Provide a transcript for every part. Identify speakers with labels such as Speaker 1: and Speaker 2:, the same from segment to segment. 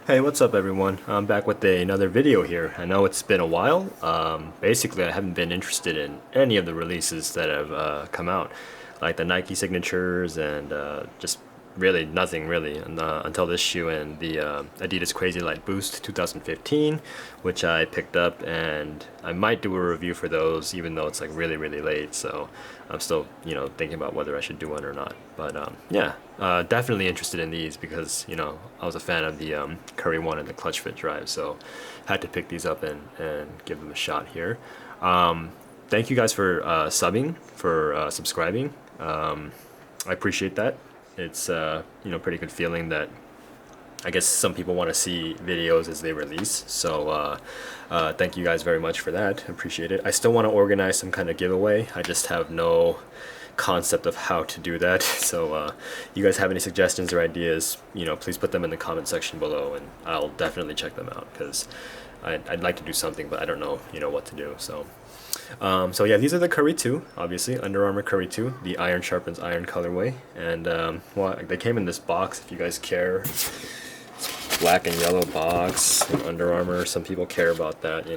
Speaker 1: Hey, what's up everyone? I'm back with another video here. I know it's been a while. Basically, I haven't been interested in any of the releases that have come out, like the Nike signatures and just really nothing really until this shoe and the Adidas Crazy Light Boost 2015, which I picked up, and I might do a review for those even though it's like really late. So I'm still thinking about whether I should do one or not. But yeah, definitely interested in these because I was a fan of the Curry one and the clutch fit drive, so had to pick these up and give them a shot here. Thank you guys for subbing, for subscribing. I appreciate that. It's pretty good feeling that I guess some people want to see videos as they release. So thank you guys very much for that. Appreciate it. I still want to organize some kind of giveaway. I just have no concept of how to do that. So you guys have any suggestions or ideas, please put them in the comment section below, and I'll definitely check them out because I'd like to do something, but I don't know, what to do. So yeah, these are the Curry 2, obviously, Under Armour Curry 2, the Iron Sharpens Iron colorway. And well, they came in this box, if you guys care. Black and yellow box from Under Armour. Some people care about that,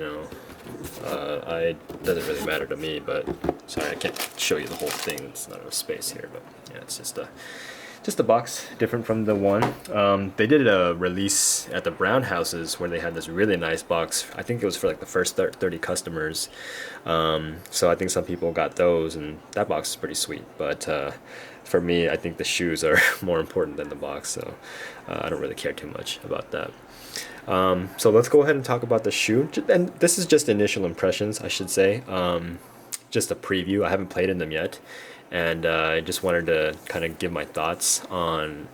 Speaker 1: I doesn't really matter to me, but sorry, I can't show you the whole thing. It's not enough space here, but yeah, it's just a box, different from the one. They did a release at the Brown Houses where they had this really nice box. I think it was for like the first 30 customers. So I think some people got those, and that box is pretty sweet. But for me, I think the shoes are more important than the box, so I don't really care too much about that. So let's go ahead and talk about the shoe. And this is just initial impressions, I should say. Just a preview. I haven't played in them yet. And I just wanted to kind of give my thoughts on,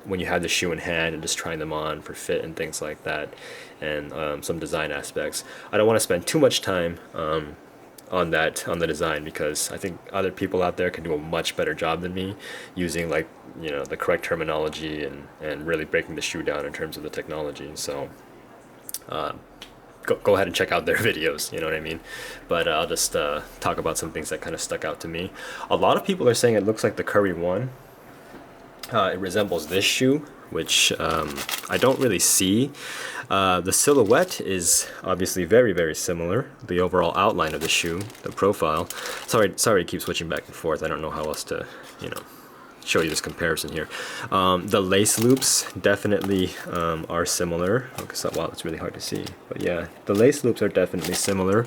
Speaker 1: when you have the shoe in hand and just trying them on for fit and things like that, and some design aspects. I don't want to spend too much time on the design, because I think other people out there can do a much better job than me using the correct terminology and really breaking the shoe down in terms of the technology. So go ahead and check out their videos, you know what I mean? But I'll just talk about some things that kind of stuck out to me. A lot of people are saying it looks like the Curry 1. It resembles this shoe, which I don't really see. The silhouette is obviously very similar. The overall outline of the shoe, the profile. Sorry to keep switching back and forth. I don't know how else to, show you this comparison here. The lace loops definitely are similar. Okay, so, wow, it's really hard to see, but yeah, the lace loops are definitely similar,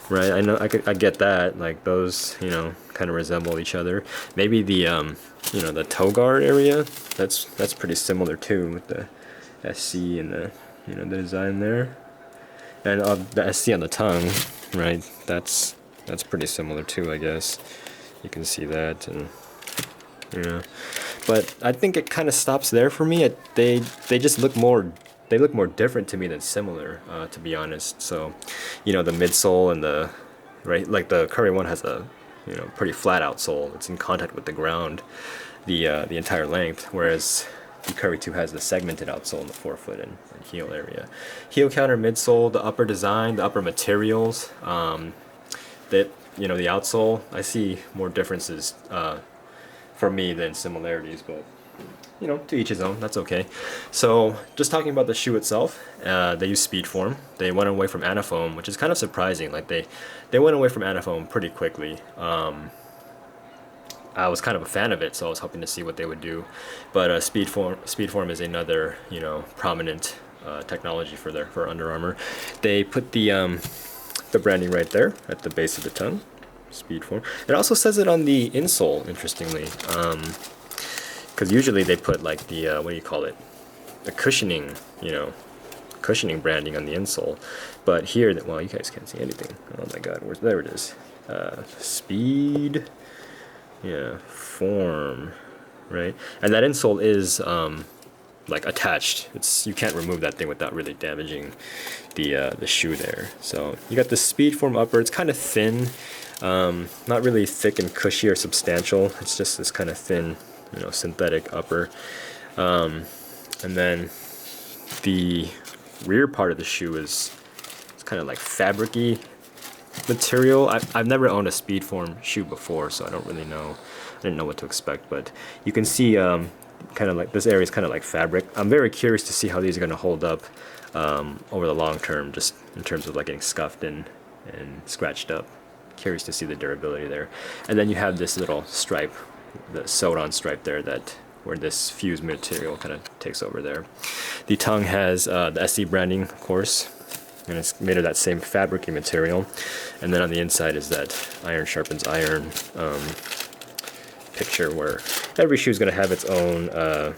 Speaker 1: right? I know I get that, like those, kind of resemble each other. Maybe the the toe guard area, that's pretty similar too, with the SC and the the design there, and the SC on the tongue, right? That's pretty similar too, I guess. You can see that. And yeah, but I think it kind of stops there for me. They just look more different to me than similar, to be honest. So, the midsole and the like the Curry one has a pretty flat outsole. It's in contact with the ground the entire length, whereas the Curry 2 has the segmented outsole in the forefoot and heel area. Heel counter, midsole, the upper design, the upper materials. That the outsole, I see more differences for me than similarities, but to each his own. That's okay. So just talking about the shoe itself, they use speed form. They went away from anafoam, which is kind of surprising. Like they went away from anafoam pretty quickly. I was kind of a fan of it, so I was hoping to see what they would do. But speed form is another prominent technology for Under Armour. They put the branding right there at the base of the tongue. Speed form. It also says it on the insole, interestingly, because usually they put like the what do you call it, the cushioning, cushioning branding on the insole, but here, well, you guys can't see anything. Oh my God, there it is. Speed, yeah, form, right? And that insole is like attached. You can't remove that thing without really damaging the shoe there. So you got the speed form upper. It's kind of thin. Not really thick and cushy or substantial. It's just this kind of thin, synthetic upper. And then the rear part of the shoe it's kind of like fabric-y material. I've never owned a speed form shoe before, so I don't really know. I didn't know what to expect, but you can see kind of like, this area is kind of like fabric. I'm very curious to see how these are going to hold up over the long term, just in terms of like getting scuffed and scratched up. Curious to see the durability there. And then you have this little stripe, the sewed on stripe there, that where this fused material kind of takes over there. The tongue has the SE branding, of course, and it's made of that same fabricy material. And then on the inside is that iron sharpens iron picture, where every shoe is going to have its own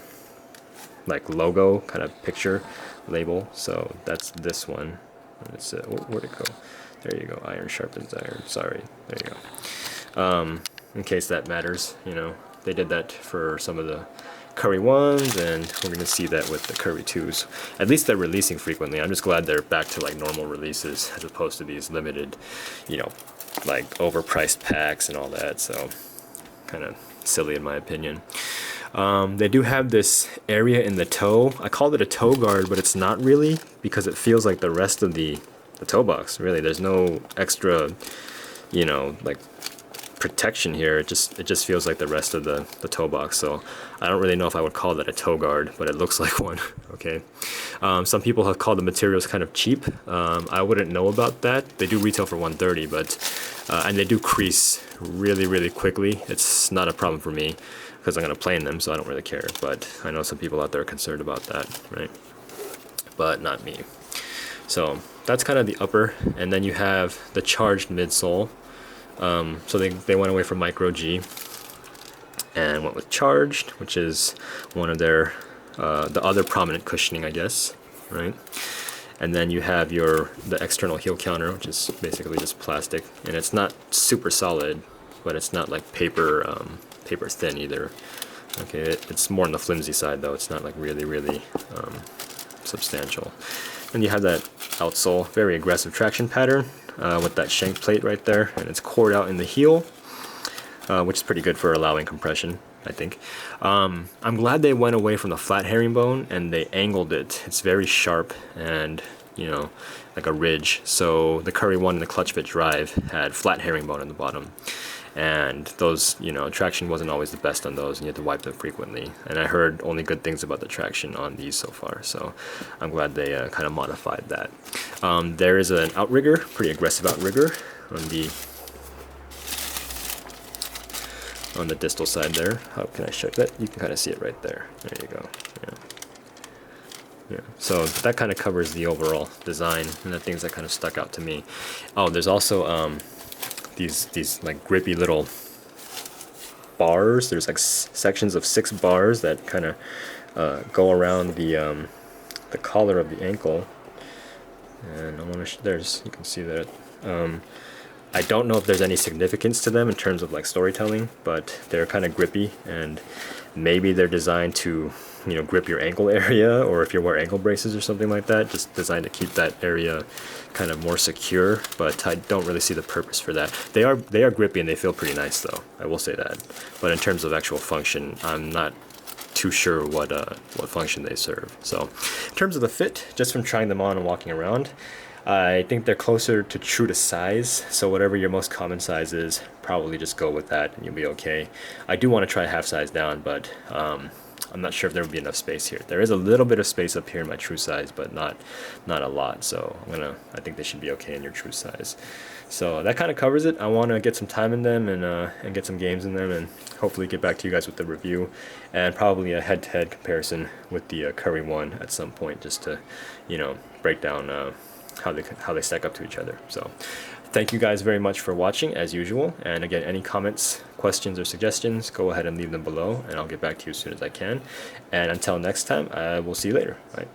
Speaker 1: like logo kind of picture label. So that's this one. It's where'd it go? There you go. Iron sharpens iron. Sorry. There you go. In case that matters, you know, they did that for some of the Curry 1s, and we're going to see that with the Curry 2s. At least they're releasing frequently. I'm just glad they're back to like normal releases as opposed to these limited, you know, like overpriced packs and all that. So kind of silly in my opinion. They do have this area in the toe. I called it a toe guard, but it's not really, because it feels like the rest of the toe box. Really, there's no extra, you know, like protection here. It just feels like the rest of the toe box. So I don't really know if I would call that a toe guard, but it looks like one. Okay. Some people have called the materials kind of cheap. I wouldn't know about that. They do retail for $130, but and they do crease really quickly. It's not a problem for me because I'm going to play in them, so I don't really care. But I know some people out there are concerned about that, right? But not me. So that's kind of the upper, and then you have the charged midsole. So they went away from Micro G and went with charged, which is one of their the other prominent cushioning, I guess, right? And then you have the external heel counter, which is basically just plastic, and it's not super solid, but it's not like paper thin either. Okay, it's more on the flimsy side though. It's not like really substantial. And you have that outsole, very aggressive traction pattern with that shank plate right there, and it's cored out in the heel, which is pretty good for allowing compression, I think. I'm glad they went away from the flat herringbone and they angled it. It's very sharp and, you know, like a ridge. So the Curry 1 and the clutch fit drive had flat herringbone in the bottom, and those, you know, traction wasn't always the best on those, and you had to wipe them frequently. And I heard only good things about the traction on these so far, so I'm glad they kind of modified that. There is an outrigger, pretty aggressive outrigger on the distal side there. How can I show that? You can kind of see it right there. There you go. Yeah. So that kind of covers the overall design and the things that kind of stuck out to me. Oh, there's also these like grippy little bars. There's like sections of 6 bars that kind of go around the collar of the ankle, and I want to you can see that. I don't know if there's any significance to them in terms of like storytelling, but they're kind of grippy, and maybe they're designed to, you know, grip your ankle area, or if you wear ankle braces or something like that, just designed to keep that area kind of more secure. But I don't really see the purpose for that. They are grippy and they feel pretty nice though, I will say that. But in terms of actual function, I'm not too sure what function they serve. So in terms of the fit, just from trying them on and walking around, I think they're closer to true to size, so whatever your most common size is, probably just go with that and you'll be okay. I do want to try half size down, but I'm not sure if there would be enough space here. There is a little bit of space up here in my true size, but not a lot, so I think they should be okay in your true size. So that kind of covers it. I want to get some time in them and get some games in them, and hopefully get back to you guys with the review and probably a head-to-head comparison with the Curry 1 at some point, just to, you know, break down how they stack up to each other. So thank you guys very much for watching as usual, and again, any comments, questions, or suggestions, go ahead and leave them below and I'll get back to you as soon as I can. And until next time, I will see you later. All right.